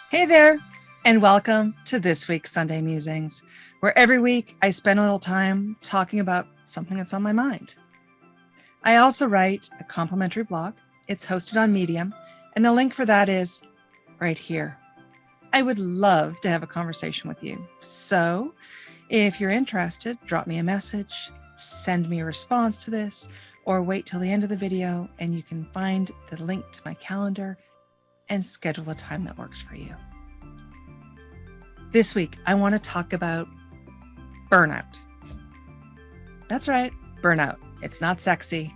Hey there, and welcome to this week's Sunday Musings, where every week I spend a little time talking about something that's on my mind. I also write a complimentary blog. It's hosted on Medium, and the link for that is right here. I would love to have a conversation with you. So if you're interested, drop me a message, send me a response to this, or wait till the end of the video and you can find the link to my calendar and schedule a time that works for you. This week, I want to talk about burnout. That's right, burnout. It's not sexy.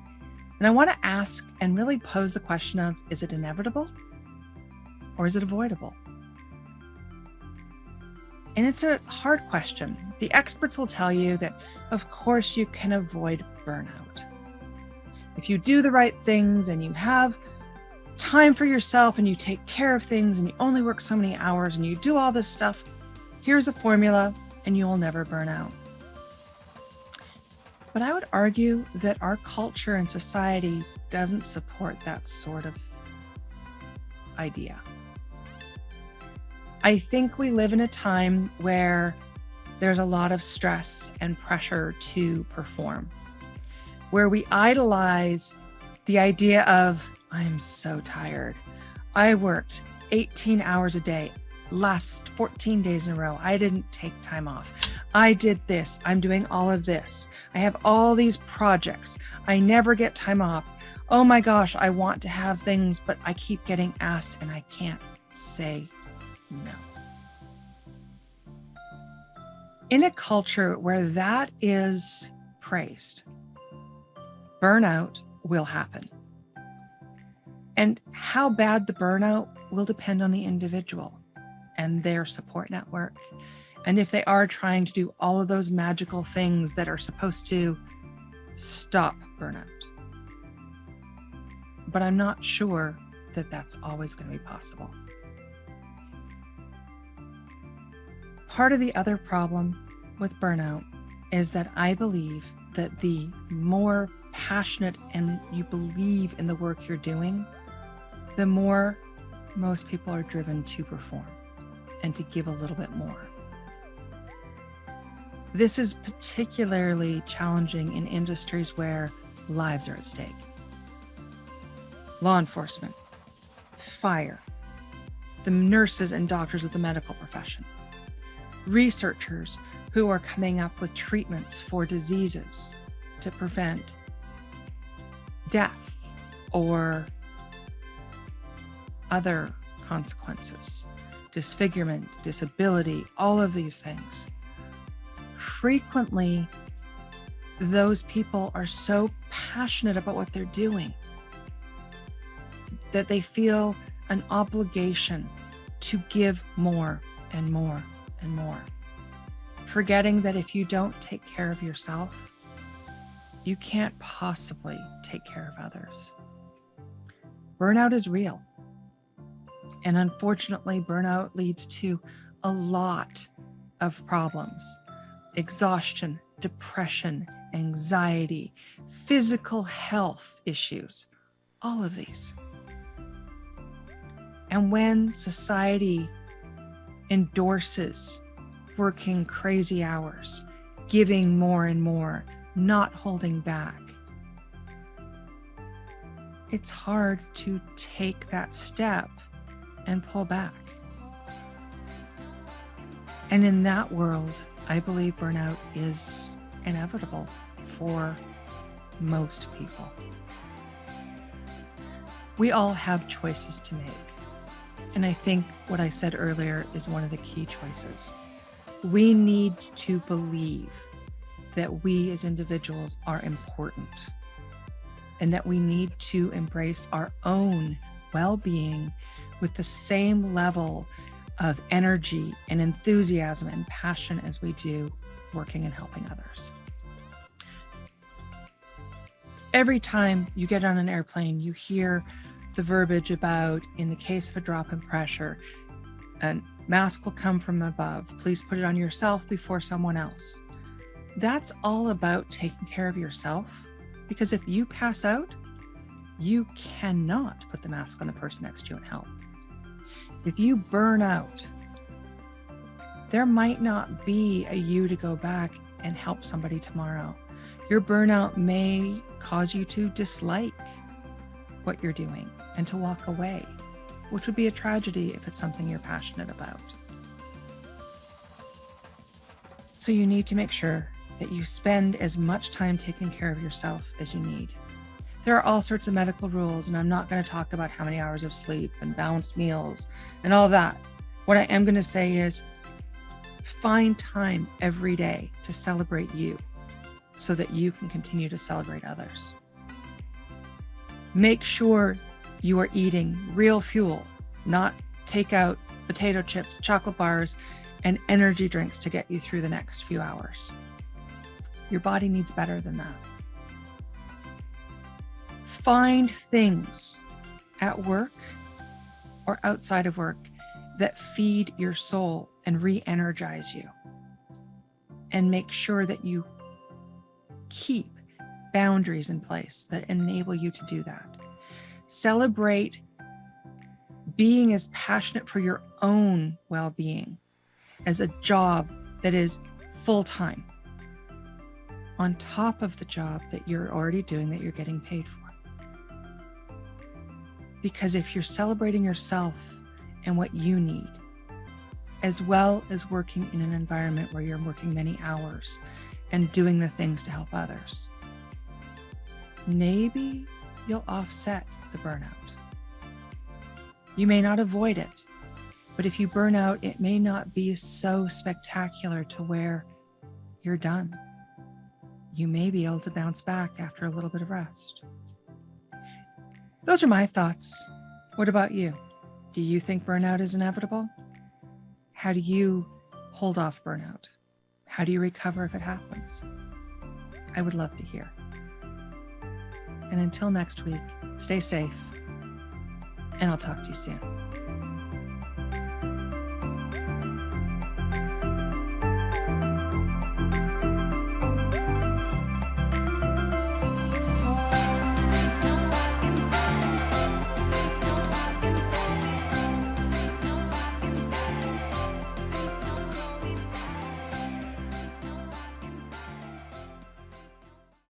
And I want to ask and really pose the question of, is it inevitable or is it avoidable? And it's a hard question. The experts will tell you that, of course, you can avoid burnout. If you do the right things and you have time for yourself and you take care of things and you only work so many hours and you do all this stuff, here's a formula and you will never burn out. But I would argue that our culture and society doesn't support that sort of idea. I think we live in a time where there's a lot of stress and pressure to perform, where we idolize the idea of, I'm so tired. I worked 18 hours a day, last 14 days in a row. I didn't take time off. I did this. I'm doing all of this. I have all these projects. I never get time off. Oh my gosh, I want to have things, but I keep getting asked and I can't say no. In a culture where that is praised, burnout will happen. And how bad the burnout will depend on the individual and their support network. And if they are trying to do all of those magical things that are supposed to stop burnout. But I'm not sure that that's always going to be possible. Part of the other problem with burnout is that I believe that the more passionate and you believe in the work you're doing, the more most people are driven to perform and to give a little bit more. This is particularly challenging in industries where lives are at stake. Law enforcement, fire, the nurses and doctors of the medical profession, researchers who are coming up with treatments for diseases to prevent death or other consequences, disfigurement, disability, all of these things. Frequently, those people are so passionate about what they're doing that they feel an obligation to give more and more and more, forgetting that if you don't take care of yourself, you can't possibly take care of others. Burnout is real. And unfortunately, burnout leads to a lot of problems: exhaustion, depression, anxiety, physical health issues, all of these. And when society endorses working crazy hours, giving more and more, not holding back, it's hard to take that step and pull back. And in that world, I believe burnout is inevitable for most people. We all have choices to make. And I think what I said earlier is one of the key choices. We need to believe that we as individuals are important and that we need to embrace our own well-being with the same level of energy and enthusiasm and passion as we do working and helping others. Every time you get on an airplane, you hear the verbiage about, in the case of a drop in pressure, a mask will come from above. Please put it on yourself before someone else. That's all about taking care of yourself, because if you pass out, you cannot put the mask on the person next to you and help. If you burn out, there might not be a you to go back and help somebody tomorrow. Your burnout may cause you to dislike what you're doing and to walk away, which would be a tragedy if it's something you're passionate about. So you need to make sure that you spend as much time taking care of yourself as you need. There are all sorts of medical rules, and I'm not going to talk about how many hours of sleep and balanced meals and all of that. What I am going to say is find time every day to celebrate you so that you can continue to celebrate others. Make sure you are eating real fuel, not takeout, potato chips, chocolate bars, and energy drinks to get you through the next few hours. Your body needs better than that. Find things at work or outside of work that feed your soul and re-energize you. And make sure that you keep boundaries in place that enable you to do that. Celebrate being as passionate for your own well-being as a job that is full-time on top of the job that you're already doing, that you're getting paid for. Because if you're celebrating yourself and what you need, as well as working in an environment where you're working many hours and doing the things to help others, maybe you'll offset the burnout. You may not avoid it, but if you burn out, it may not be so spectacular to where you're done. You may be able to bounce back after a little bit of rest. Those are my thoughts. What about you? Do you think burnout is inevitable? How do you hold off burnout? How do you recover if it happens? I would love to hear. And until next week, stay safe, and I'll talk to you soon.